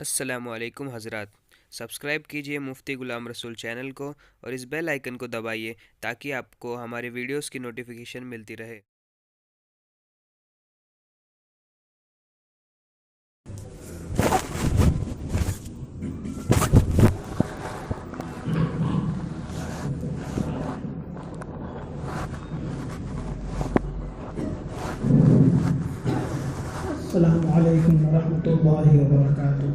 السلام علیکم حضرات، سبسکرائب کیجئے مفتی غلام رسول چینل کو اور اس بیل آئیکن کو دبائیے تاکہ آپ کو ہمارے ویڈیوز کی نوٹیفیکیشن ملتی رہے۔ السلام علیکم ورحمۃ اللہ وبرکاتہ۔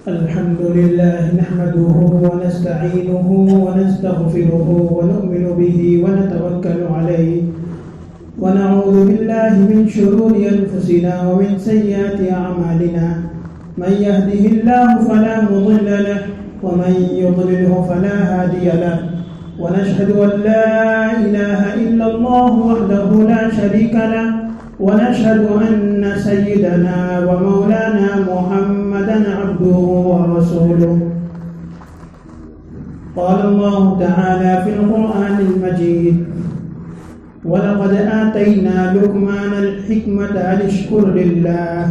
الحمد للہ نحمده ونستعینه ونستغفره ونؤمن به ونتوکل علیہ ونعوذ باللہ من شرور انفسنا ومن سیئات اعمالنا، من يهده الله فلا مضل له ومن يضلله فلا هادي له، ونشهد أن لا إله إلا الله وحده لا شريك له، ونشهد أن سيدنا ومولانا محمدا عبده ورسوله. قال الله تعالى في القرآن المجيد: ولقد آتينا لقمان الحكمة أن اشكر لله.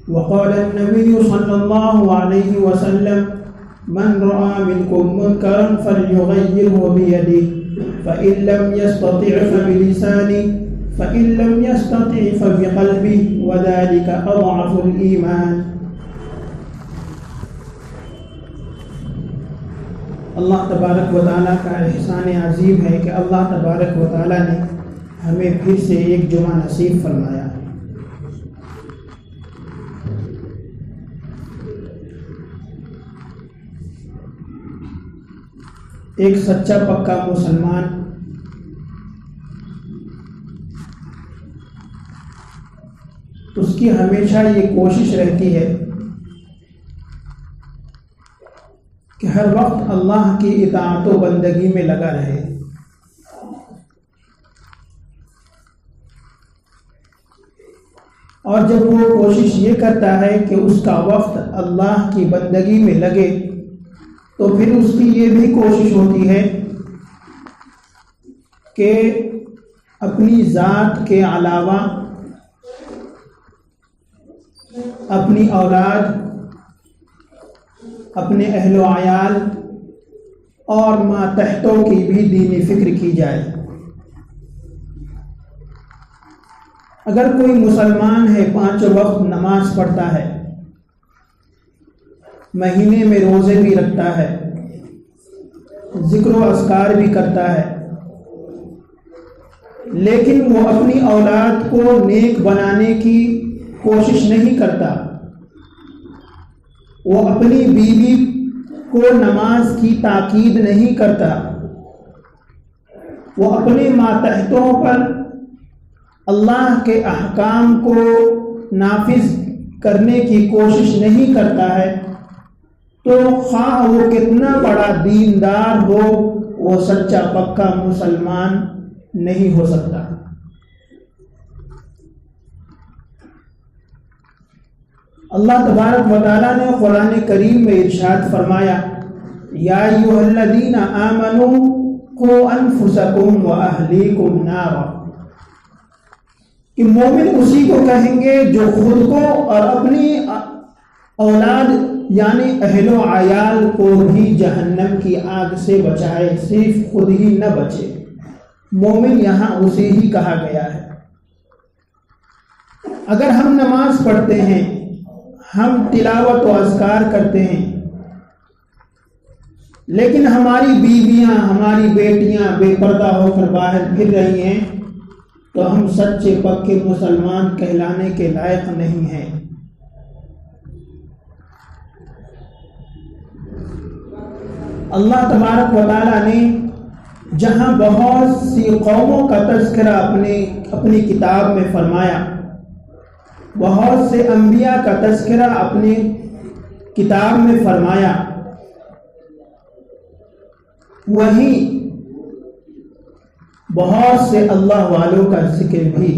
وقال النبي صلى الله عليه وسلم: من رأى منكم منكرا فليغيره بيده، فإن لم يستطع فبلسانه، فإن لم يستطع فبقلبه، وذلك أضعف الإيمان. اللہ تبارک و تعالیٰ کا احسان عظیم ہے کہ اللہ تبارک و تعالیٰ نے ہمیں پھر سے ایک جمعہ نصیب فرمایا۔ ایک سچا پکا مسلمان اس کی ہمیشہ یہ کوشش رہتی ہے کہ ہر وقت اللہ کی اطاعت و بندگی میں لگا رہے، اور جب وہ کوشش یہ کرتا ہے کہ اس کا وقت اللہ کی بندگی میں لگے تو پھر اس کی یہ بھی کوشش ہوتی ہے کہ اپنی ذات کے علاوہ اپنی اولاد، اپنے اہل و عیال اور ماتحتوں کی بھی دینی فکر کی جائے۔ اگر کوئی مسلمان ہے، 5 وقت نماز پڑھتا ہے، مہینے میں روزے بھی رکھتا ہے، ذکر و اذکار بھی کرتا ہے، لیکن وہ اپنی اولاد کو نیک بنانے کی کوشش نہیں کرتا، وہ اپنی بیوی کو نماز کی تاکید نہیں کرتا، وہ اپنے ماتحتوں پر اللہ کے احکام کو نافذ کرنے کی کوشش نہیں کرتا ہے، تو خواہ وہ کتنا بڑا دیندار ہو، وہ سچا پکا مسلمان نہیں ہو سکتا۔ اللہ تبارک و تعالیٰ نے قرآن کریم میں ارشاد فرمایا: یا ایھا الذین آمنوا قوا انفسکم واہلیکم نارا، کہ مومن اسی کو کہیں گے جو خود کو اور اپنی اولاد یعنی اہل و عیال کو بھی جہنم کی آگ سے بچائے، صرف خود ہی نہ بچے۔ مومن یہاں اسے ہی کہا گیا ہے۔ اگر ہم نماز پڑھتے ہیں، ہم تلاوت و اذکار کرتے ہیں، لیکن ہماری بیویاں، ہماری بیٹیاں بے پردہ ہو کر باہر پھر رہی ہیں، تو ہم سچے پکے مسلمان کہلانے کے لائق نہیں ہیں۔ اللہ تبارک و تعالیٰ نے جہاں بہت سی قوموں کا تذکرہ اپنی کتاب میں فرمایا، بہت سے انبیاء کا تذکرہ اپنی کتاب میں فرمایا، وہیں بہت سے اللہ والوں کا ذکر بھی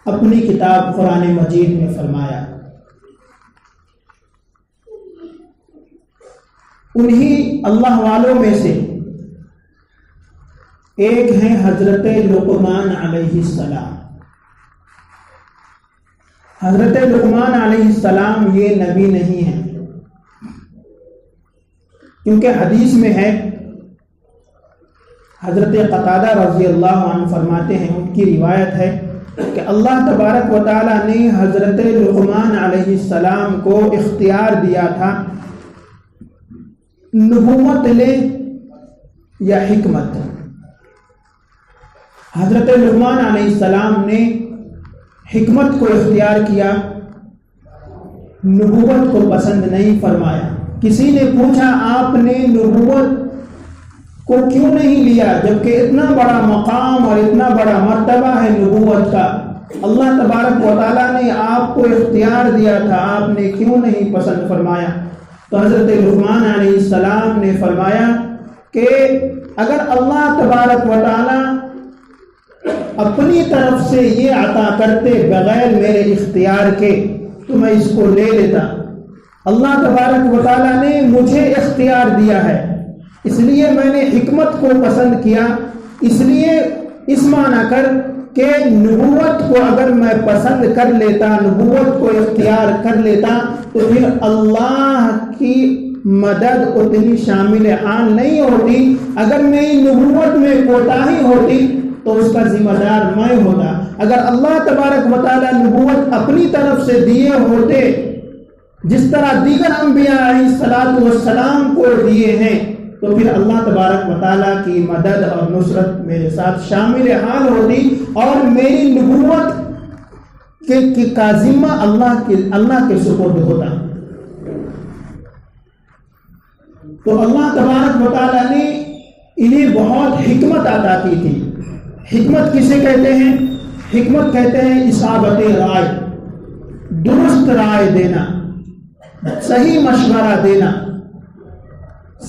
اپنی کتاب قرآن مجید میں فرمایا۔ انہی اللہ والوں میں سے ایک ہیں حضرت لقمان علیہ السلام۔ حضرت لقمان علیہ السلام یہ نبی نہیں ہے، کیونکہ حدیث میں ہے، حضرت قتادہ رضی اللہ عنہ فرماتے ہیں، ان کی روایت ہے کہ اللہ تبارک و تعالیٰ نے حضرت لقمان علیہ السلام کو اختیار دیا تھا، نبوت لے یا حکمت۔ حضرت لقمان علیہ السلام نے حکمت کو اختیار کیا، نبوت کو پسند نہیں فرمایا۔ کسی نے پوچھا آپ نے نبوت کو کیوں نہیں لیا جبکہ اتنا بڑا مقام اور اتنا بڑا مرتبہ ہے نبوت کا، اللہ تبارک و تعالیٰ نے آپ کو اختیار دیا تھا، آپ نے کیوں نہیں پسند فرمایا؟ تو حضرت لقمان علیہ السلام نے فرمایا کہ اگر اللہ تبارک و تعالیٰ اپنی طرف سے یہ عطا کرتے بغیر میرے اختیار کے تو میں اس کو لے لیتا۔ اللہ تبارک و تعالیٰ نے مجھے اختیار دیا ہے، اس لیے میں نے حکمت کو پسند کیا، اس لیے اس معنی کر کہ نبوت کو اگر میں پسند کر لیتا، نبوت کو اختیار کر لیتا تو پھر اللہ کی مدد اتنی شامل حال نہیں ہوتی۔ اگر میری نبوت میں کوتاہی ہوتی تو اس کا ذمہ دار میں ہوتا۔ اگر اللہ تبارک و تعالیٰ نبوت اپنی طرف سے دیے ہوتے جس طرح دیگر انبیاء علیہ السلام کو دیے ہیں تو پھر اللہ تبارک و تعالیٰ کی مدد اور نصرت میرے ساتھ شامل حال ہوتی اور میری نبوت کا ذمہ اللہ کے سپرد ہوتا۔ تو اللہ تبارک و تعالیٰ نے انہیں بہت حکمت عطا کی تھی۔ حکمت کسے کہتے ہیں؟ حکمت کہتے ہیں اصابت رائے، درست رائے دینا، صحیح مشورہ دینا،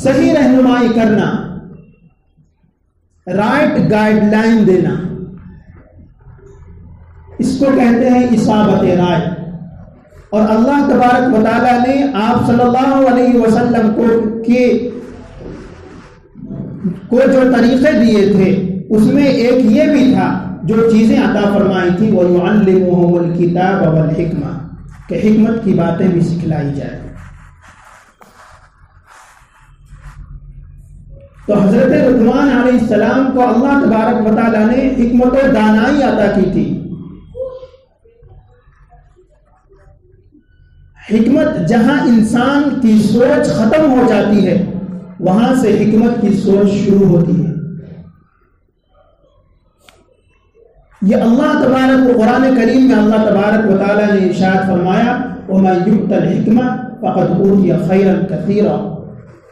صحیح رہنمائی کرنا، رائٹ گائیڈ لائن دینا، اس کو کہتے ہیں اصابت رائے۔ اور اللہ تبارک و تعالیٰ نے آپ صلی اللہ علیہ وسلم کو جو طریقے دیے تھے اس میں ایک یہ بھی تھا، جو چیزیں عطا فرمائی تھی وَيُعَلِّمُهُمُ الْكِتَابَ وَالْحِكْمَةَ، کہ حکمت کی باتیں بھی سکھلائی جائے۔ تو حضرت لقمان علیہ السلام کو اللہ تبارک و تعالیٰ نے حکمت و دانائی عطا کی تھی۔ حکمت جہاں انسان کی سوچ ختم ہو جاتی ہے وہاں سے حکمت کی سوچ شروع ہوتی ہے۔ یہ اللہ تبارک و قرآن کریم میں اللہ تبارک و تعالیٰ نے ارشاد فرمایا وَمَن يُؤْتَ الْحِكْمَةَ فَقَدْ أُوتِيَ خَيْرًا كَثِيرًا،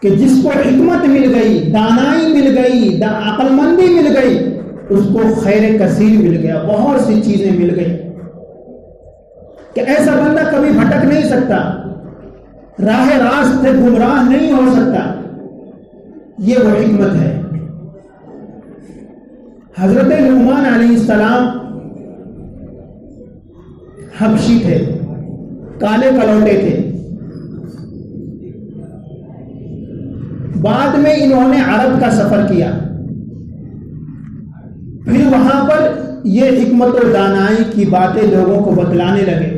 کہ جس کو حکمت مل گئی، دانائی مل گئی، عقل مندی مل گئی، اس کو خیر کثیر مل گیا، بہت سی چیزیں مل گئی کہ ایسا بندہ کبھی بھٹک نہیں سکتا، راہ راست سے گمراہ نہیں ہو سکتا۔ یہ وہ حکمت ہے۔ حضرت لقمان علیہ السلام حبشی تھے، کالے کلوٹے تھے، بعد میں انہوں نے عرب کا سفر کیا، پھر وہاں پر یہ حکمت و دانائی کی باتیں لوگوں کو بتلانے لگے۔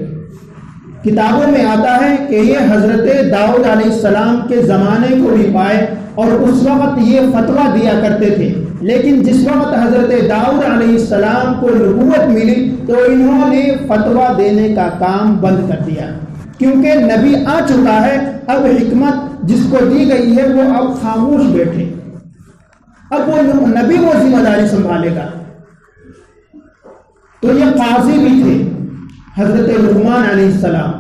کتابوں میں آتا ہے کہ یہ حضرت داؤد علیہ السلام کے زمانے کو بھی پائے اور اس وقت یہ فتویٰ دیا کرتے تھے، لیکن جس وقت حضرت داؤد علیہ السلام کو نبوت ملی تو انہوں نے فتویٰ دینے کا کام بند کر دیا، کیونکہ نبی آ چکا ہے، اب حکمت جس کو دی گئی ہے وہ اب خاموش بیٹھے، اب وہ نبی وہ ذمہ داری سنبھالے گا۔ تو یہ قاضی بھی تھے حضرت لقمان علیہ السلام۔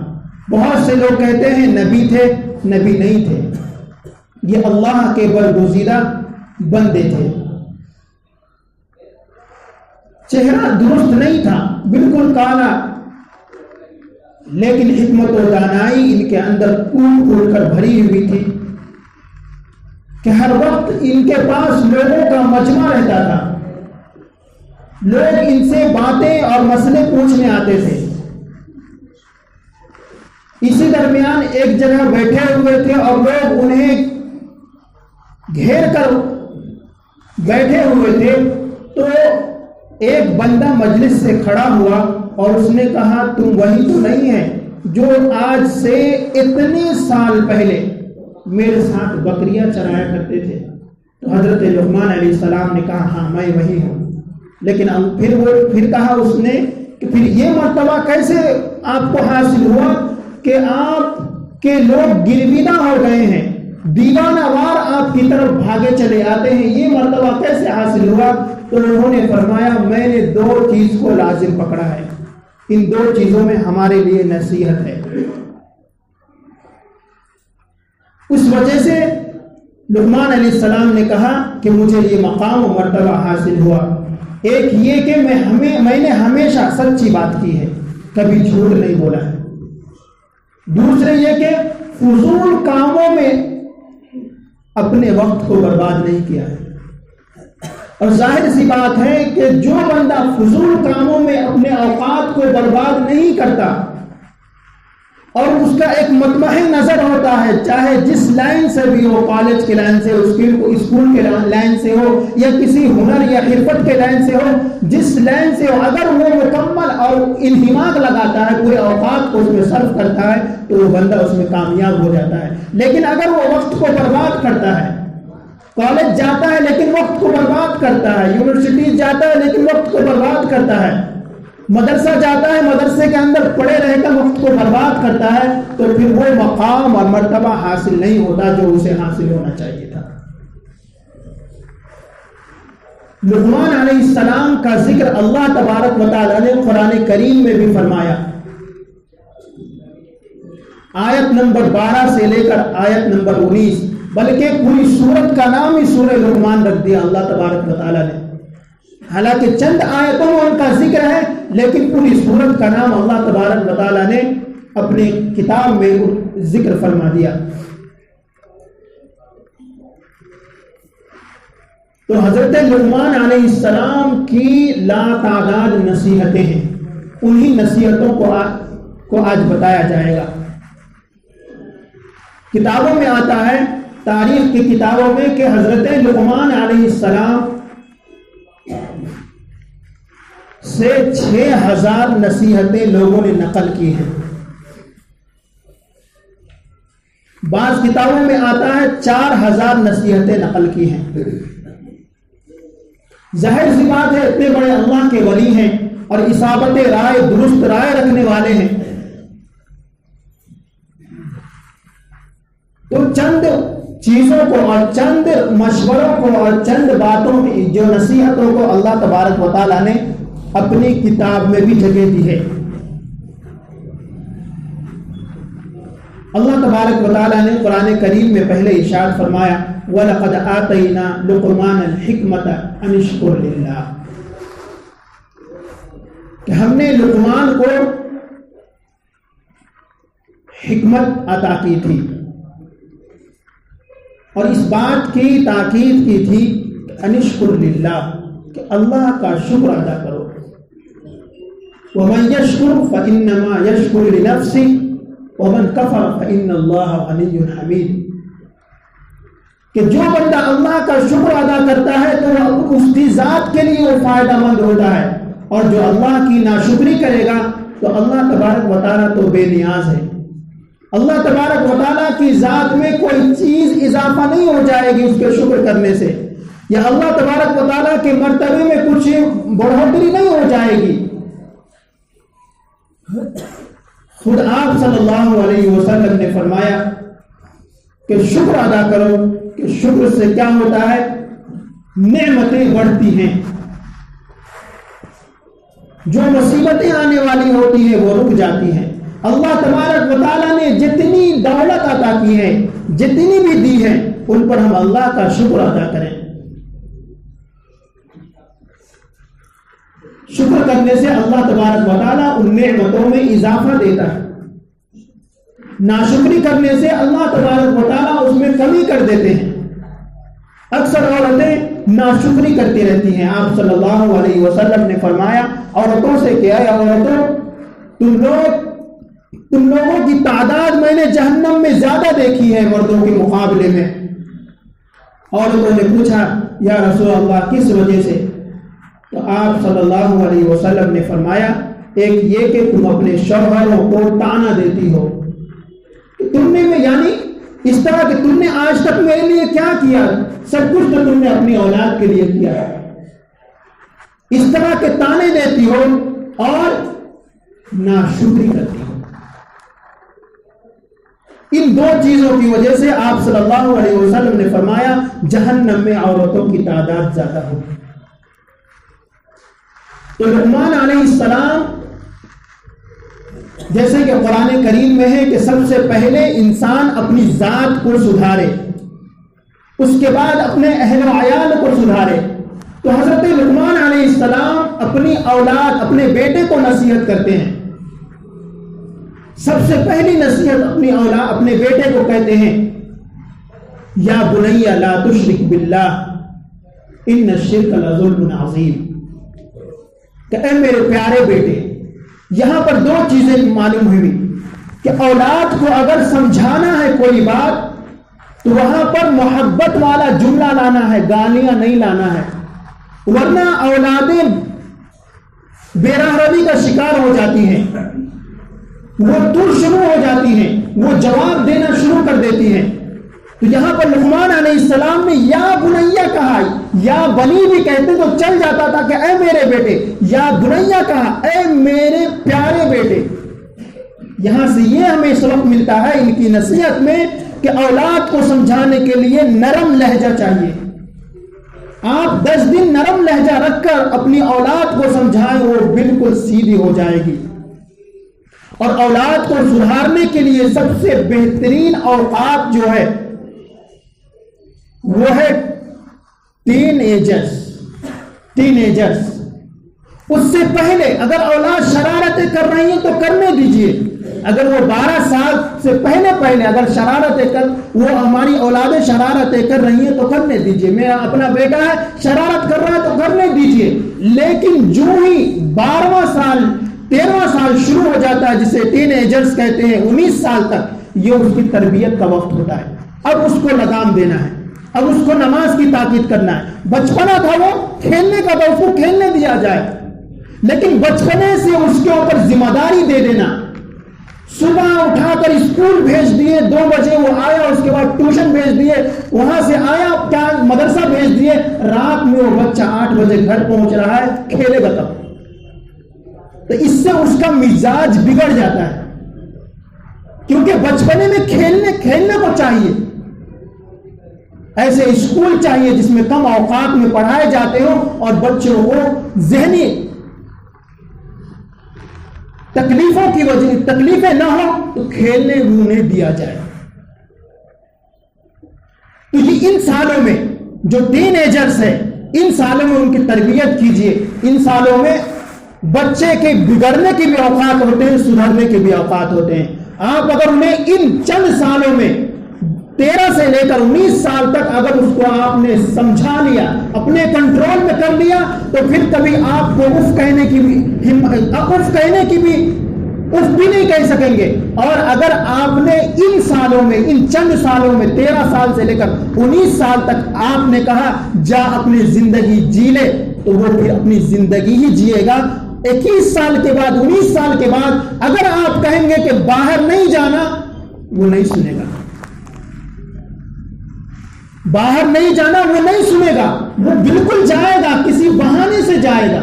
بہت سے لوگ کہتے ہیں نبی تھے، نبی نہیں تھے، یہ اللہ کے برگزیدہ بندے تھے۔ چہرہ درست نہیں تھا، بالکل کالا، لیکن حکمت و دانائی ان کے اندر پھول پھول کر بھری ہوئی تھی کہ ہر وقت ان کے پاس لوگوں کا مجمع رہتا تھا، لوگ ان سے باتیں اور مسئلے پوچھنے آتے تھے۔ اسی درمیان ایک جگہ بیٹھے ہوئے تھے اور لوگ انہیں گھیر کر بیٹھے ہوئے تھے تو ایک بندہ مجلس سے کھڑا ہوا اور اس نے کہا تم وہی تو نہیں ہے جو آج سے اتنے سال پہلے میرے ساتھ بکریاں چرایا کرتے تھے؟ تو حضرت لقمان علیہ السلام نے کہا ہاں میں وہی ہوں. لیکن پھر کہا اس نے کہ پھر یہ مرتبہ کیسے آپ کو حاصل ہوا کہ آپ کے لوگ گرویدہ ہو گئے ہیں، دیوانہ وار آپ کی طرف بھاگے چلے آتے ہیں، یہ مرتبہ کیسے حاصل ہوا؟ تو انہوں نے فرمایا میں نے دو چیز کو لازم پکڑا ہے، ان دو چیزوں میں ہمارے لیے نصیحت ہے. اس وجہ سے لقمان علیہ السلام نے کہا کہ مجھے یہ مقام و مرتبہ حاصل ہوا. ایک یہ کہ میں نے ہمیشہ سچی بات کی ہے، کبھی جھوٹ نہیں بولا ہے. دوسرے یہ کہ فضول کاموں میں اپنے وقت کو برباد نہیں کیا ہے. اور ظاہر سی بات ہے کہ جو بندہ فضول کاموں میں اپنے اوقات کو برباد نہیں کرتا اور اس کا ایک مطمع نظر ہوتا ہے، چاہے جس لائن سے بھی ہو، کالج کے لائن سے ہو، اسکول کے لائن سے ہو، یا کسی ہنر یا حرفت کے لائن سے ہو، جس لائن سے ہو، اگر وہ مکمل اور انہماک لگاتا ہے، پورے اوقات کو اس میں صرف کرتا ہے تو وہ بندہ اس میں کامیاب ہو جاتا ہے. لیکن اگر وہ وقت کو برباد کرتا ہے، کالج جاتا ہے لیکن وقت کو برباد کرتا ہے، یونیورسٹی جاتا ہے لیکن وقت کو برباد کرتا ہے، مدرسہ جاتا ہے مدرسے کے اندر پڑے رہ کر وقت کو برباد کرتا ہے، تو پھر وہ مقام اور مرتبہ حاصل نہیں ہوتا جو اسے حاصل ہونا چاہیے تھا. لقمان علیہ السلام کا ذکر اللہ تبارک و تعالیٰ نے قرآن کریم میں بھی فرمایا. آیت نمبر 12 سے لے کر آیت نمبر 19، بلکہ پوری سورت کا نام ہی سورہ لقمان رکھ دیا اللہ تبارک و تعالیٰ نے. حالانکہ چند آیتوں میں ان کا ذکر ہے، لیکن پوری سورت کا نام اللہ تبارک و تعالیٰ نے اپنی کتاب میں ذکر فرما دیا. تو حضرت لقمان علیہ السلام کی لا تعداد نصیحتیں ہیں، انہی نصیحتوں کو آج بتایا جائے گا. کتابوں میں آتا ہے، تاریخ کی کتابوں میں، کہ حضرت لقمان علیہ السلام سے 6000 نصیحتیں لوگوں نے نقل کی ہیں. بعض کتابوں میں آتا ہے 4000 نصیحتیں نقل کی ہیں. ظاہر سی بات ہے اتنے بڑے اللہ کے ولی ہیں اور اصابت رائے، درست رائے رکھنے والے ہیں، تو چند چیزوں کو اور چند مشوروں کو اور چند باتوں کی جو نصیحتوں کو اللہ تبارک و تعالیٰ نے اپنی کتاب میں بھی جگہ دی ہے. اللہ تبارک و تعالیٰ نے قرآن کریم میں پہلے ارشاد فرمایا وَلَقَدْ آتَيْنَا لُقْمَانَ الْحِكْمَةَ أَنِ اشْكُرْ لِلَّهِ، کہ ہم نے لقمان کو حکمت عطا کی تھی اور اس بات کی تاکید کی تھی کہ أَنِ اشْكُرْ لِلَّهِ، کہ اللہ کا شکر ادا کرو. وَمَنْ يَشْكُرْ فَإِنَّمَا يَشْكُرُ لِنَفْسِهِ وَمَنْ كَفَرَ فَإِنَّ اللَّهَ غَنِيٌّ حَمِيدٌ، کہ جو بندہ اللہ کا شکر ادا کرتا ہے تو اس کی ذات کے لیے وہ فائدہ مند ہوتا ہے، اور جو اللہ کی ناشکری کرے گا تو اللہ تبارک و تعالیٰ تو بے نیاز ہے. اللہ تبارک و تعالیٰ کی ذات میں کوئی چیز اضافہ نہیں ہو جائے گی اس کے شکر کرنے سے، یا اللہ تبارک و تعالیٰ کے مرتبے میں کچھ بڑھوتری نہیں ہو جائے گی. خود آپ صلی اللہ علیہ وسلم نے فرمایا کہ شکر ادا کرو، کہ شکر سے کیا ہوتا ہے، نعمتیں بڑھتی ہیں، جو مصیبتیں آنے والی ہوتی ہیں وہ رک جاتی ہیں. اللہ تبارک و تعالیٰ نے جتنی دولت عطا کی ہے، جتنی بھی دی ہے، ان پر ہم اللہ کا شکر ادا کریں. شکر کرنے سے اللہ تبارک و تعالیٰ ان نعمتوں میں اضافہ دیتا ہے. ناشکری کرنے سے اللہ تبارک و تعالیٰ اس میں کمی کر دیتے ہیں. اکثر عورتیں ناشکری کرتی رہتی ہیں. آپ صلی اللہ علیہ وسلم نے فرمایا عورتوں سے کہ اے عورتوں، تم لوگوں کی تعداد میں نے جہنم میں زیادہ دیکھی ہے مردوں کے مقابلے میں. عورتوں نے پوچھا یا رسول اللہ کس وجہ سے؟ تو آپ صلی اللہ علیہ وسلم نے فرمایا ایک یہ کہ تم اپنے شوہروں کو طعنہ دیتی ہو کہ تم نے یعنی اس طرح کہ تم نے آج تک میرے لیے کیا کیا، سب کچھ تو تم نے اپنی اولاد کے لیے کیا، اس طرح کے طعنے دیتی ہو اور ناشکری کرتی ہو۔ ان دو چیزوں کی وجہ سے آپ صلی اللہ علیہ وسلم نے فرمایا جہنم میں عورتوں کی تعداد زیادہ ہوگی۔ تو لقمان علیہ السلام جیسے کہ قرآن کریم میں ہے کہ سب سے پہلے انسان اپنی ذات کو سدھارے، اس کے بعد اپنے اہل و عیال کو سدھارے۔ تو حضرت لقمان علیہ السلام اپنی اولاد اپنے بیٹے کو نصیحت کرتے ہیں۔ سب سے پہلی نصیحت اپنی اولاد اپنے بیٹے کو کہتے ہیں یا بنی لا تشرک باللہ ان الشرک لظلم عظیم، کہ اے میرے پیارے بیٹے، یہاں پر دو چیزیں معلوم ہوئی کہ اولاد کو اگر سمجھانا ہے کوئی بات تو وہاں پر محبت والا جملہ لانا ہے، گالیاں نہیں لانا ہے، ورنہ اولادیں بے راہ روی کا شکار ہو جاتی ہیں، وہ تر شروع ہو جاتی ہیں، وہ جواب دینا شروع کر دیتی ہیں۔ تو یہاں پر لقمان علیہ السلام نے یا بنیا کہا، یا بنی بھی کہتے تو چل جاتا تھا کہ اے میرے بیٹے، یا بنیا کہا اے میرے پیارے بیٹے۔ یہاں سے یہ ہمیں سبق ملتا ہے ان کی نصیحت میں کہ اولاد کو سمجھانے کے لیے نرم لہجہ چاہیے۔ آپ 10 دن نرم لہجہ رکھ کر اپنی اولاد کو سمجھائیں، وہ بالکل سیدھی ہو جائے گی۔ اور اولاد کو سدھارنے کے لیے سب سے بہترین اوقات جو ہے وہ ہے ٹین ایجرز۔ اس سے پہلے اگر اولاد شرارتیں کر رہی ہیں تو کرنے دیجئے۔ اگر وہ 12 سال سے پہلے اگر شرارتیں وہ ہماری اولادیں شرارتیں کر رہی ہیں تو کرنے دیجئے۔ میرا اپنا بیٹا ہے شرارت کر رہا ہے تو کرنے دیجئے، لیکن جو ہی 12واں سال 13واں سال شروع ہو جاتا ہے جسے ٹین ایجرز کہتے ہیں، 19 سال تک یہ اس کی تربیت کا وقت ہوتا ہے۔ اب اس کو لگام دینا ہے، اب اس کو نماز کی تاکید کرنا ہے۔ بچپنا تھا وہ کھیلنے کا تھا، اس کو کھیلنے دیا جائے، لیکن بچپنے سے اس کے اوپر ذمہ داری دے دینا۔ صبح اٹھا کر اسکول بھیج دیے، 2 بجے وہ آیا، اس کے بعد ٹیوشن بھیج دیے، وہاں سے آیا کیا مدرسہ بھیج دیے، رات میں وہ بچہ 8 بجے گھر پہنچ رہا ہے، کھیلے گا تب؟ تو اس سے اس کا مزاج بگڑ جاتا ہے، کیونکہ بچپنے میں کھیلنے کو چاہیے۔ ایسے اسکول چاہیے جس میں کم اوقات میں پڑھائے جاتے ہوں اور بچوں کو ذہنی تکلیفیں نہ ہو تو کھیلنے رونے دیا جائے۔ تو یہ ان سالوں میں جو ٹین ایجرز ہیں، ان سالوں میں ان کی تربیت کیجئے۔ ان سالوں میں بچے کے بگڑنے کے بھی اوقات ہوتے ہیں، سدھرنے کے بھی اوقات ہوتے ہیں۔ آپ اگر انہیں ان چند سالوں میں 13 سے لے کر 19 سال تک اگر اس کو آپ نے سمجھا لیا، اپنے کنٹرول میں کر لیا، تو پھر کبھی آپ کو اف کہنے کی بھی نہیں کہہ سکیں گے۔ اور اگر آپ نے ان سالوں میں، ان چند سالوں میں 13 سال سے لے کر 19 سال تک آپ نے کہا جا اپنی زندگی جی لے، تو وہ پھر اپنی زندگی ہی جیے گا۔ 21 سال کے بعد، 19 سال کے بعد اگر آپ کہیں گے کہ باہر نہیں جانا، وہ نہیں سنے گا۔ باہر نہیں جانا وہ نہیں سنے گا، وہ بالکل جائے گا، کسی بہانے سے جائے گا۔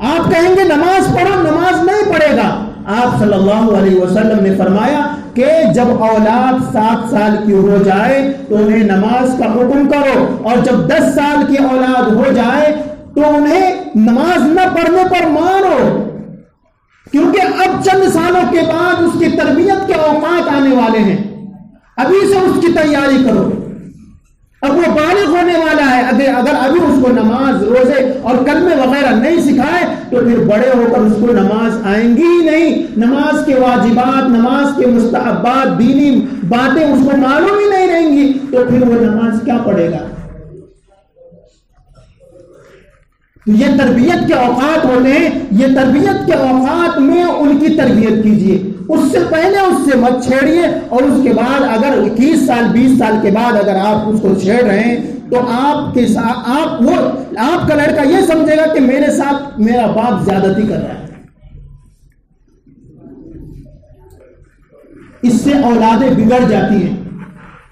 آپ کہیں گے نماز پڑھو، نماز نہیں پڑھے گا۔ آپ صلی اللہ علیہ وسلم نے فرمایا کہ جب اولاد 7 سال کی ہو جائے تو انہیں نماز کا حکم کرو، اور جب 10 سال کی اولاد ہو جائے تو انہیں نماز نہ پڑھنے پر مارو، کیونکہ اب چند سالوں کے بعد اس کی تربیت کے اوقات آنے والے ہیں۔ ابھی سے اس کی تیاری کرو۔ اب وہ بالغ ہونے والا ہے، اگر ابھی اس کو نماز، روزے اور کلمے وغیرہ نہیں سکھائے تو پھر بڑے ہو کر اس کو نماز آئیں گی ہی نہیں۔ نماز کے واجبات، نماز کے مستحبات، دینی باتیں اس کو معلوم ہی نہیں رہیں گی، تو پھر وہ نماز کیا پڑھے گا؟ تو یہ تربیت کے اوقات ہوتے ہیں، یہ تربیت کے اوقات میں ان کی تربیت کیجیے۔ اس سے پہلے اس سے مت چھیڑیے، اور اس کے بعد اگر 21 سال 20 سال کے بعد اگر آپ اس کو چھیڑ رہے ہیں تو آپ کا لڑکا یہ سمجھے گا کہ میرے ساتھ میرا باپ زیادتی کر رہا ہے. اس سے اولادیں بگڑ جاتی ہیں.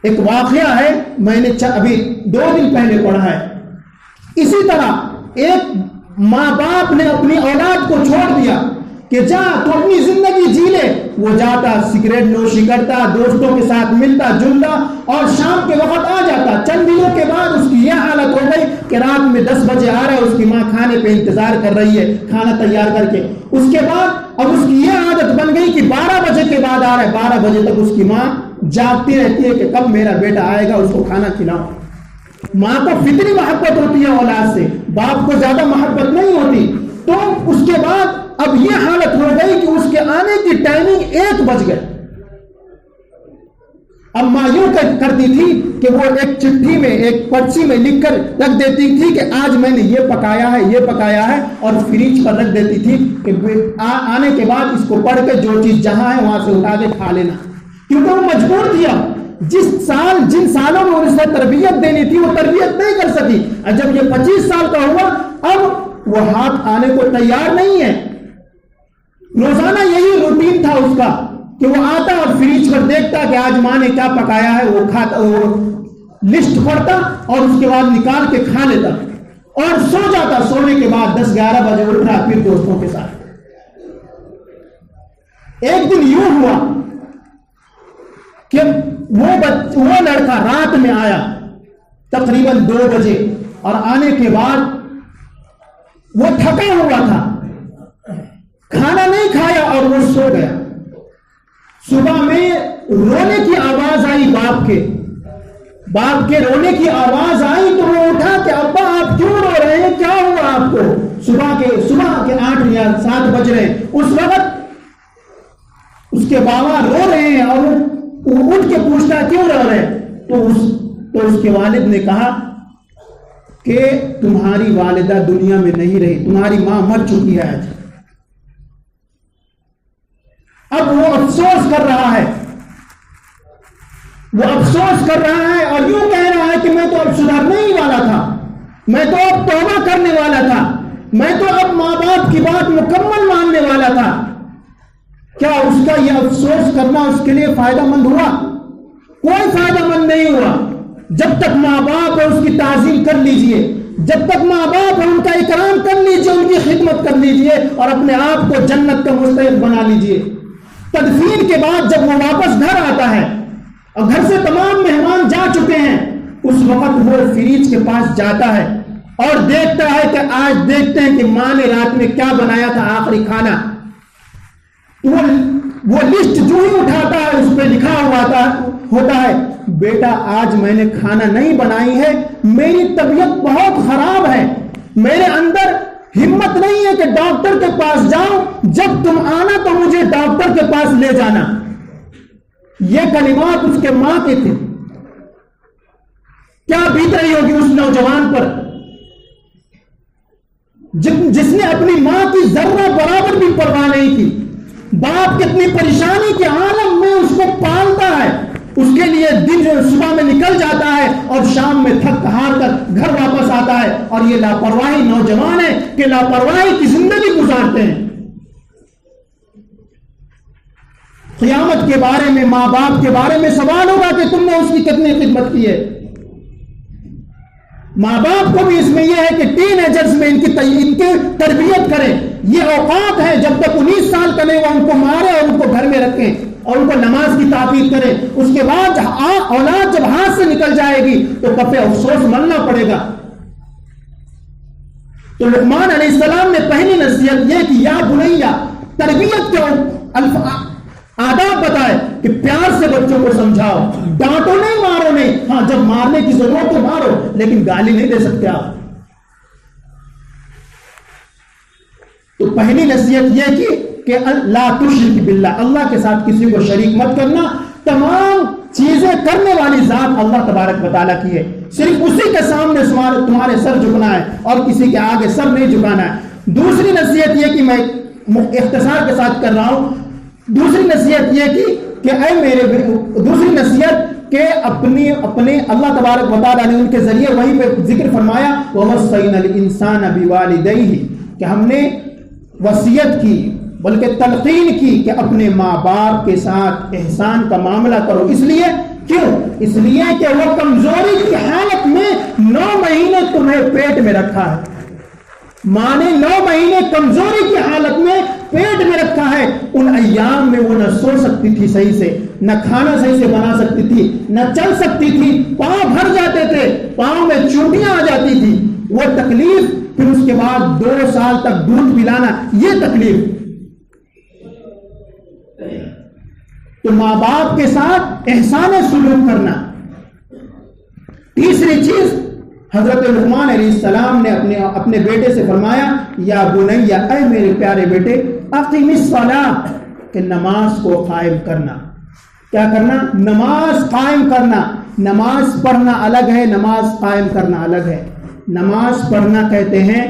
ایک واقعہ ہے, میں نے ابھی 2 دن پہلے پڑھا ہے. اسی طرح ایک ماں باپ نے اپنی اولاد کو چھوڑ دیا کہ جا تو اپنی زندگی جی لے. وہ جاتا, سگریٹ نوشی کرتا, دوستوں کے ساتھ ملتا جلتا اور شام کے وقت آ جاتا. چند دنوں کے بعد اس کی یہ حالت ہو گئی کہ رات میں 10 بجے آ رہا ہے, اس کی ماں کھانے پہ انتظار کر رہی ہے, کھانا تیار کر کے. اس کے بعد اب اس کی یہ عادت بن گئی کہ 12 بجے کے بعد آ رہا ہے. 12 بجے تک اس کی ماں جاگتی رہتی ہے کہ کب میرا بیٹا آئے گا, اس کو کھانا کھلاؤں. ماں کو فطری محبت ہوتی ہے اولاد سے, باپ کو زیادہ محبت نہیں ہوتی. تو اس کے بعد اب یہ حالت ہو گئی کہ اس کے آنے کی ٹائمنگ 1 بج گئے. اب ماں یوں کرتی تھی کہ وہ ایک چٹھی میں, ایک پرچی میں لکھ کر رکھ دیتی تھی کہ آج میں نے یہ پکایا ہے, یہ پکایا ہے, اور فریج پر رکھ دیتی تھی کہ آنے کے بعد اس کو پڑھ کے جو چیز جہاں ہے وہاں سے اٹھا کے کھا لینا. کیونکہ وہ مجبور تھی. جن سالوں میں اسے تربیت دینی تھی وہ تربیت نہیں کر سکی. جب یہ 25 سال کا ہوا اب وہ ہاتھ آنے کو تیار نہیں ہے. روزانہ یہی روٹین تھا اس کا کہ وہ آتا اور فریج پر دیکھتا کہ آج ماں نے کیا پکایا ہے, وہ کھاتا, وہ لسٹ پڑھتا اور اس کے بعد نکال کے کھا لیتا اور سو جاتا. سونے کے بعد 10-11 بجے اٹھ رہا پھر دوستوں کے ساتھ. ایک دن یوں ہوا کہ وہ لڑکا رات میں آیا تقریباً 2 بجے, اور آنے کے بعد وہ تھکا ہوا تھا, کھانا نہیں کھایا اور وہ سو گیا. صبح میں رونے کی آواز آئی, باپ کے رونے کی آواز آئی تو وہ اٹھا کہ ابا آپ کیوں رو رہے ہیں, کیا ہوا آپ کو؟ صبح کے 8 یا 7 بج رہے ہیں. اس وقت اس کے بابا رو رہے ہیں اور وہ اٹھ کے پوچھتا کیوں رو رہے ہیں. تو اس کے والد نے کہا کہ تمہاری والدہ دنیا میں نہیں رہی, تمہاری ماں مر چکی ہے آج. اب وہ افسوس کر رہا ہے, اور یوں کہہ رہا ہے کہ میں تو اب سدھرنے ہی والا تھا, میں تو اب توبہ کرنے والا تھا, میں تو اب ماں باپ کی بات مکمل ماننے والا تھا. کیا اس کا یہ افسوس کرنا اس کے لیے فائدہ مند ہوا؟ کوئی فائدہ مند نہیں ہوا. جب تک ماں باپ ہے اس کی تعظیم کر لیجئے, جب تک ماں باپ ہے ان کا اکرام کر لیجئے, ان کی خدمت کر لیجئے اور اپنے آپ کو جنت کا مستحق بنا لیجئے. تدفین کے بعد جب وہ واپس گھر آتا ہے اور گھر سے تمام مہمان جا چکے ہیں, اس وقت وہ فریج کے پاس جاتا ہے اور دیکھتا ہے کہ آج دیکھتے ہیں کہ ماں نے رات میں کیا بنایا تھا آخری کھانا. وہ لسٹ جو ہی اٹھاتا ہے اس پہ لکھا ہوا ہوتا ہے بیٹا آج میں نے کھانا نہیں بنائی ہے, میری طبیعت بہت خراب ہے, میرے اندر ہمت نہیں ہے کہ ڈاکٹر کے پاس جاؤں, جب تم آنا تو مجھے ڈاکٹر کے پاس لے جانا. یہ کلمات اس کے ماں کے تھے. کیا بیت رہی ہوگی اس نوجوان پر جس نے اپنی ماں کی ذرہ برابر بھی پرواہ نہیں کی. باپ کتنی پریشانی کے عالم میں اس کو پالتا ہے, اس کے لیے دن صبح میں نکل جاتا ہے اور شام میں تھک ہار کر گھر واپس آتا ہے, اور یہ لاپرواہی نوجوان ہے کہ لاپرواہی کی زندگی گزارتے ہیں. قیامت کے بارے میں, ماں باپ کے بارے میں سوال ہوگا کہ تم نے اس کی کتنی خدمت کی ہے. ماں باپ کو بھی اس میں یہ ہے کہ ٹین ایجرز میں ان کی تربیت کریں. یہ اوقات ہے جب تک 19 سال کا نہیں وہ ان کو مارے اور ان کو گھر میں رکھیں اور ان کو نماز کی تعبیر کریں. اس کے بعد اولاد جب ہاتھ سے نکل جائے گی تو کفے افسوس ملنا پڑے گا. تو لقمان علیہ السلام نے پہلی نصیحت یہ کہ یا بنیا, تربیت کے آداب بتائے کہ پیار سے بچوں کو سمجھاؤ, ڈانٹو نہیں, مارو نہیں. ہاں جب مارنے کی ضرورت تو مارو, لیکن گالی نہیں دے سکتے آپ. تو پہلی نصیحت یہ کی کہ لا تشرک باللہ, اللہ کے ساتھ کسی کو شریک مت کرنا. تمام چیزیں کرنے والی ذات اللہ تبارک و تعالیٰ کی ہے, صرف اسی کے سامنے تمہارے سر جھکنا ہے اور کسی کے آگے سر نہیں جھکانا ہے. دوسری نصیحت یہ کہ میں اختصار کے ساتھ کر رہا ہوں. دوسری نصیحت یہ کہ اے میرے دوسری نصیحت کہ اپنے اللہ تبارک و تعالیٰ نے ان کے ذریعے وہیں پہ ذکر فرمایا وَوَصَّيْنَا الْإِنسَانَ بِوَالِدَيْهِ، کہ ہم نے وصیت کی بلکہ تلقین کی کہ اپنے ماں باپ کے ساتھ احسان کا معاملہ کرو. اس لیے کیوں؟ اس لیے کہ وہ کمزوری کی حالت میں 9 مہینے تمہیں پیٹ میں رکھا ہے. ماں نے 9 مہینے کمزوری کی حالت میں پیٹ میں رکھا ہے. ان ایام میں وہ نہ سو سکتی تھی صحیح سے، نہ کھانا صحیح سے بنا سکتی تھی، نہ چل سکتی تھی، پاؤں بھر جاتے تھے، پاؤں میں چوٹیاں آ جاتی تھی. وہ تکلیف، پھر اس کے بعد 2 سال تک دودھ پلانا، یہ تکلیف. تو ماں باپ کے ساتھ احسان سلوک کرنا. تیسری چیز، حضرت لقمان علیہ السلام نے اپنے بیٹے سے فرمایا یا بنیا، اے میرے پیارے بیٹے، اقیم الصلاۃ، کہ نماز کو قائم کرنا. کیا کرنا؟ نماز قائم کرنا. نماز پڑھنا الگ ہے، نماز قائم کرنا الگ ہے. نماز پڑھنا کہتے ہیں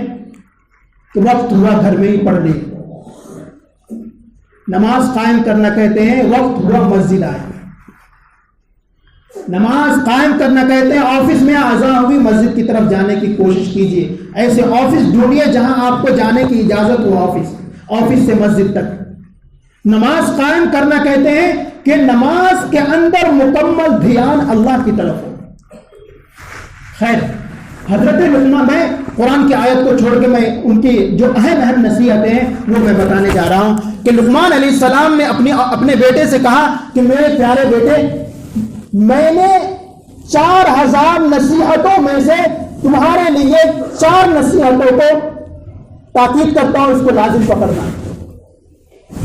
کہ وقت ہوا گھر میں ہی پڑھ لی. نماز قائم کرنا کہتے ہیں وقت ہوا مسجد آئے. نماز قائم کرنا کہتے ہیں آفس میں اذان ہوئی مسجد کی طرف جانے کی کوشش کیجیے. ایسے آفس ڈھونڈیے جہاں آپ کو جانے کی اجازت ہو، آفس سے مسجد تک. نماز قائم کرنا کہتے ہیں کہ نماز کے اندر مکمل دھیان اللہ کی طرف ہو. خیر، حضرت لقمان، میں قرآن کی آیت کو چھوڑ کے میں ان کی جو اہم نصیحتیں ہیں وہ میں بتانے جا رہا ہوں کہ لقمان علیہ السلام نے اپنے بیٹے سے کہا کہ میرے پیارے بیٹے، میں نے 4000 نصیحتوں میں سے تمہارے لیے 4 نصیحتوں کو تاکید کرتا ہوں، اس کو لازم پکڑنا.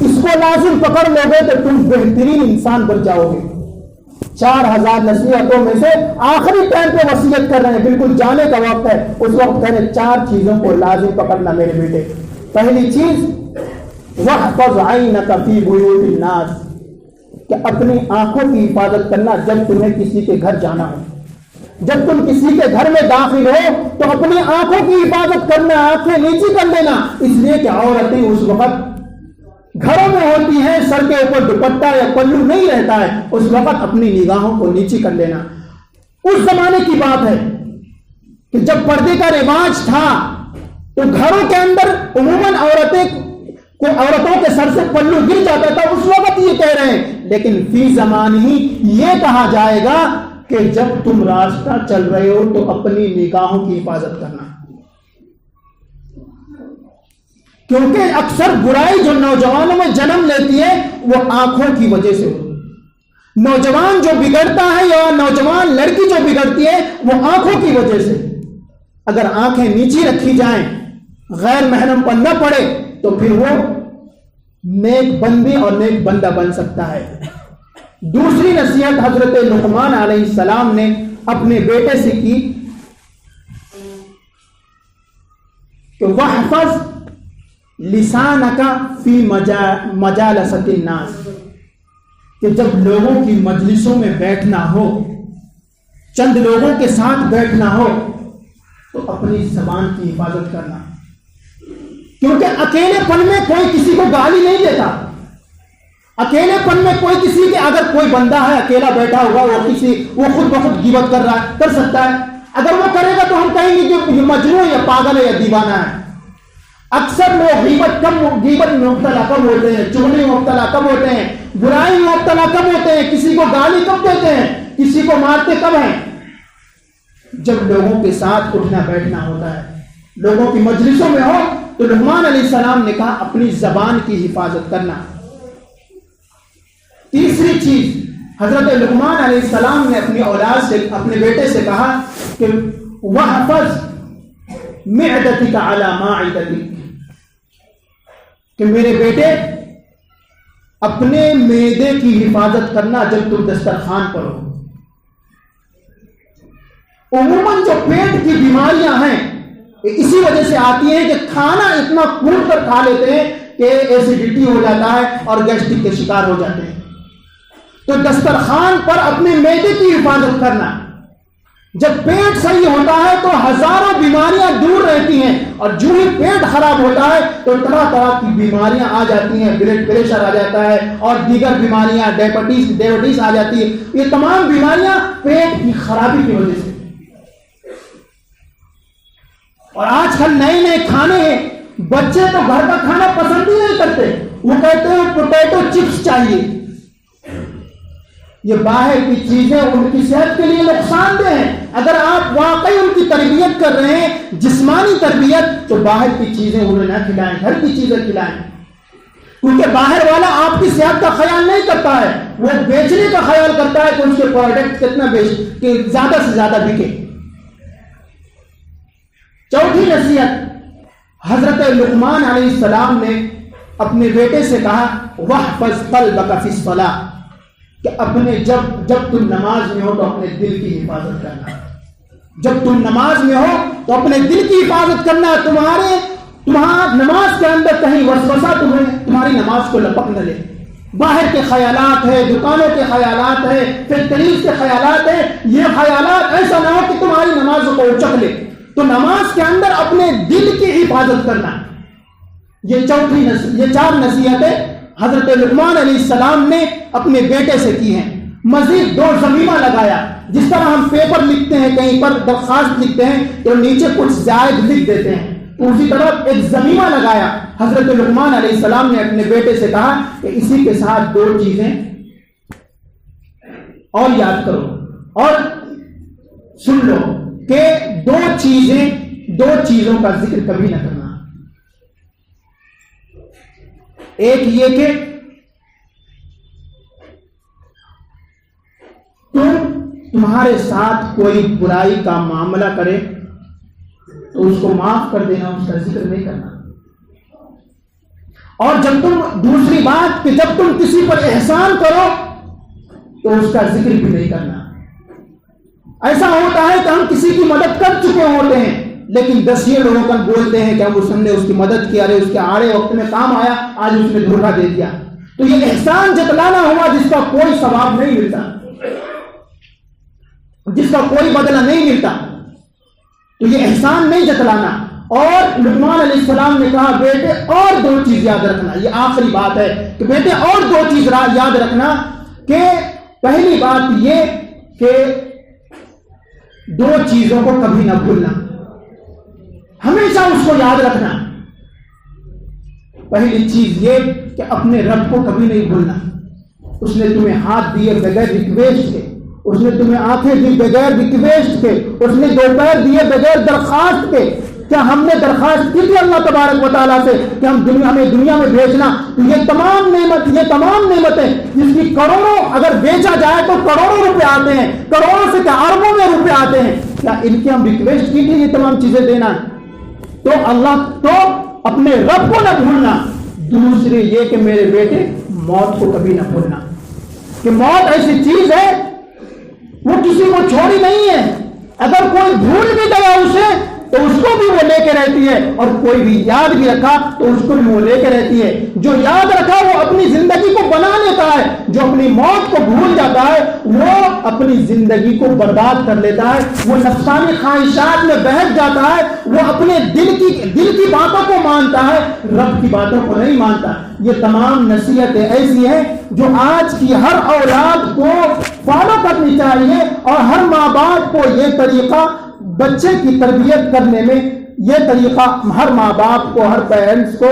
اس کو لازم پکڑ لو گے تو تم بہترین انسان بن جاؤ گے. 4000 نصیحتوں میں سے آخری ٹائم پہ وصیت کر رہے ہیں، بالکل جانے کا وقت ہے، اس وقت کہہ رہے 4 چیزوں کو لازم پکڑنا میرے بیٹے. پہلی چیز، وَاحْفَظْ عَيْنَكَ فِي بُيُوتِ النَّاسِ، کہ اپنی آنکھوں کی حفاظت کرنا جب تمہیں کسی کے گھر جانا ہو. جب تم کسی کے گھر میں داخل ہو تو اپنی آنکھوں کی حفاظت کرنا، آنکھیں نیچی کر لینا. اس لیے کہ عورتیں اس وقت گھروں میں ہوتی ہیں، سر کے اوپر دوپٹہ یا پلو نہیں رہتا ہے، اس وقت اپنی نگاہوں کو نیچی کر لینا. اس زمانے کی بات ہے کہ جب پردے کا رواج تھا تو گھروں کے اندر عموماً عورتوں کے سر سے پلو گر جاتا تھا. اس وقت یہ کہہ رہے ہیں، لیکن فی زمان ہی یہ کہا جائے گا کہ جب تم راستہ چل رہے ہو تو اپنی نگاہوں کی حفاظت کرنا. کیونکہ اکثر برائی جو نوجوانوں میں جنم لیتی ہے وہ آنکھوں کی وجہ سے ہوتی ہے. نوجوان جو بگڑتا ہے یا نوجوان لڑکی جو بگڑتی ہے وہ آنکھوں کی وجہ سے. اگر آنکھیں نیچی رکھی جائیں، غیر محرم پر نہ پڑے، تو پھر وہ نیک بندی اور نیک بندہ بن سکتا ہے. دوسری نصیحت حضرت لقمان علیہ السلام نے اپنے بیٹے سے کی کہ وَاحْفَظْ لِسَانَكَ فِي مَجَالَسَةِ النَّاسِ، کہ جب لوگوں کی مجلسوں میں بیٹھنا ہو، چند لوگوں کے ساتھ بیٹھنا ہو تو اپنی زبان کی حفاظت کرنا. کیونکہ اکیلے پن میں کوئی کسی کو گالی نہیں دیتا. اکیلے پن میں کوئی کسی کے، اگر کوئی بندہ ہے اکیلا بیٹھا ہوا، وہ خود بخود غیبت کر سکتا ہے. اگر وہ کرے گا تو ہم کہیں گے کہ یہ مجنون یا پاگل ہے یا دیوانہ ہے. اکثر لوگ غیبت میں مبتلا کب ہوتے ہیں، چغلی میں مبتلا کب ہوتے ہیں، برائی میں مبتلا کب ہوتے ہیں، کسی کو گالی کب دیتے ہیں، کسی کو مارتے کب ہیں؟ جب لوگوں کے ساتھ اٹھنا بیٹھنا ہوتا ہے، لوگوں کی مجلسوں میں ہو. تو لقمان علیہ السلام نے کہا اپنی زبان کی حفاظت کرنا. تیسری چیز، حضرت لقمان علیہ السلام نے اپنی اولاد سے، اپنے بیٹے سے کہا کہ وَاحْفَظْ مِعْدَتِكَ عَلَى مَاعِدَتِكَ، کہ میرے بیٹے اپنے معدے کی حفاظت کرنا جب تم دسترخوان پر ہو. عموماً جو پیٹ کی بیماریاں ہیں اسی وجہ سے آتی ہیں کہ کھانا اتنا کھول کر کھا لیتے ہیں کہ ایسیڈیٹی ہو جاتا ہے اور گیسٹرک کے شکار ہو جاتے ہیں. تو دسترخوان پر اپنے معدے کی حفاظت کرنا. جب پیٹ صحیح ہوتا ہے تو ہزاروں بیماریاں دور رہتی ہیں، اور جو ہی پیٹ خراب ہوتا ہے تو طرح طرح کی بیماریاں آ جاتی ہیں، بلڈ پریشر آ جاتا ہے اور دیگر بیماریاں، ڈائبٹیز آ جاتی ہے۔ یہ تمام بیماریاں پیٹ کی خرابی کی وجہ سے۔ اور آج کل نئے نئے کھانے ہیں، بچے تو گھر کا کھانا پسند ہی نہیں کرتے، وہ کہتے ہیں پوٹیٹو چپس چاہیے۔ یہ باہر کی چیزیں ان کی صحت کے لیے نقصان دہ ہیں۔ اگر آپ واقعی ان کی تربیت کر رہے ہیں، جسمانی تربیت، تو باہر کی چیزیں انہیں نہ کھلائیں، گھر کی چیزیں کھلائیں، کیونکہ باہر والا آپ کی صحت کا خیال نہیں کرتا ہے، وہ بیچنے کا خیال کرتا ہے کہ اس کے پروڈکٹ کتنا کہ زیادہ سے زیادہ بکے۔ چوتھی نصیحت، حضرت لقمان علیہ السلام نے اپنے بیٹے سے کہا وَاحْفَظْ قَلْبَكَ فِي الصَّلَاةِ، کہ اپنے جب تم نماز میں ہو تو اپنے دل کی حفاظت کرنا، جب تم نماز میں ہو تو اپنے دل کی حفاظت کرنا، تمہارا نماز کے اندر کہیں وسوسہ تمہاری نماز کو لپک نہ لے۔ باہر کے خیالات ہے، دکانوں کے خیالات ہے، پھر طریق کے خیالات ہے، یہ خیالات ایسا نہ ہو کہ تمہاری نماز کو اچک لے، تو نماز کے اندر اپنے دل کی حفاظت کرنا۔ یہ چار نصیحتیں حضرت لقمان علیہ السلام نے اپنے بیٹے سے کی ہیں۔ مزید 2 ضمیمہ لگایا، جس طرح ہم پیپر لکھتے ہیں، کہیں پر درخواست لکھتے ہیں تو نیچے کچھ زائد لکھ دیتے ہیں، اسی طرح ایک ضمیمہ لگایا۔ حضرت لقمان علیہ السلام نے اپنے بیٹے سے کہا کہ اسی کے ساتھ 2 چیزیں اور یاد کرو اور سن لو کہ 2 چیزوں کا ذکر کبھی نہ کرنا۔ ایک یہ کہ تمہارے ساتھ کوئی برائی کا معاملہ کرے تو اس کو معاف کر دینا، اس کا ذکر نہیں کرنا۔ اور دوسری بات کہ جب تم کسی پر احسان کرو تو اس کا ذکر بھی نہیں کرنا۔ ایسا ہوتا ہے کہ ہم کسی کی مدد کر چکے ہوتے ہیں، لیکن 10 لوگوں کا بولتے ہیں کہ ہم نے اس کی مدد کی، ارے اس کے آڑے وقت میں کام آیا، آج اس نے دھوکہ دے دیا۔ تو یہ احسان جتلانا ہوا جس کا کوئی ثواب نہیں ملتا، جس کا کوئی بدلہ نہیں ملتا، تو یہ احسان نہیں جتلانا۔ اور لقمان علیہ السلام نے کہا بیٹے اور 2 چیز یاد رکھنا، یہ آخری بات ہے کہ بیٹے اور 2 چیز یاد رکھنا، کہ پہلی بات یہ کہ 2 چیزوں کو کبھی نہ بھولنا، ہمیشہ اس کو یاد رکھنا۔ پہلی چیز یہ کہ اپنے رب کو کبھی نہیں بھولنا۔ اس نے تمہیں ہاتھ دیے بغیر ریکویسٹ کے، اس نے تمہیں آنکھیں دی بغیر ریکویسٹ کے، اس نے 2 پیر دیے بغیر درخواست کے۔ کیا ہم نے درخواست کی تھی اللہ تبارک و تعالیٰ سے کہ ہمیں دنیا میں بھیجنا؟ تو یہ تمام نعمتیں جس کی کروڑوں اگر بیچا جائے تو کروڑوں روپے آتے ہیں، کروڑوں سے کیا اربوں میں روپے آتے ہیں، کیا ان کی ہم ریکویسٹ کی تھی یہ تمام چیزیں دینا؟ تو اپنے رب کو نہ بھولنا۔ دوسرے یہ کہ میرے بیٹے موت کو کبھی نہ بھولنا، کہ موت ایسی چیز ہے وہ کسی کو چھوڑی نہیں ہے، اگر کوئی بھول بھی گیا اسے تو اس کو بھی وہ لے کے رہتی ہے، اور کوئی بھی یاد بھی رکھا تو اس کو بھی وہ لے کے رہتی ہے۔ جو یاد رکھا وہ اپنی زندگی کو بنا لیتا ہے، جو اپنی موت کو بھول جاتا ہے وہ اپنی زندگی کو برباد کر لیتا ہے، وہ نفسانی خواہشات میں بہک جاتا ہے، وہ اپنے دل کی باتوں کو مانتا ہے، رب کی باتوں کو نہیں مانتا۔ یہ تمام نصیحتیں ایسی ہیں جو آج کی ہر اولاد کو فالو کرنی چاہیے، اور ہر ماں باپ کو یہ طریقہ بچے کی تربیت کرنے میں، یہ طریقہ ہر ماں باپ کو، ہر پیرنٹس کو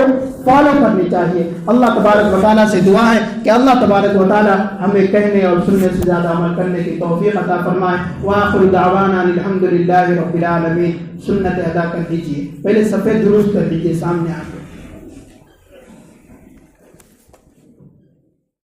فالو کرنی چاہیے۔ اللہ تبارک و تعالیٰ سے دعا ہے کہ اللہ تبارک و تعالیٰ ہمیں کہنے اور سننے سے زیادہ عمل کرنے کی توفیق عطا فرمائے۔ وآخر دعوانا الحمد للہ رب العالمین۔ سنت ادا کر دیجیے، پہلے صفحے درست کر دیجیے، سامنے آ کے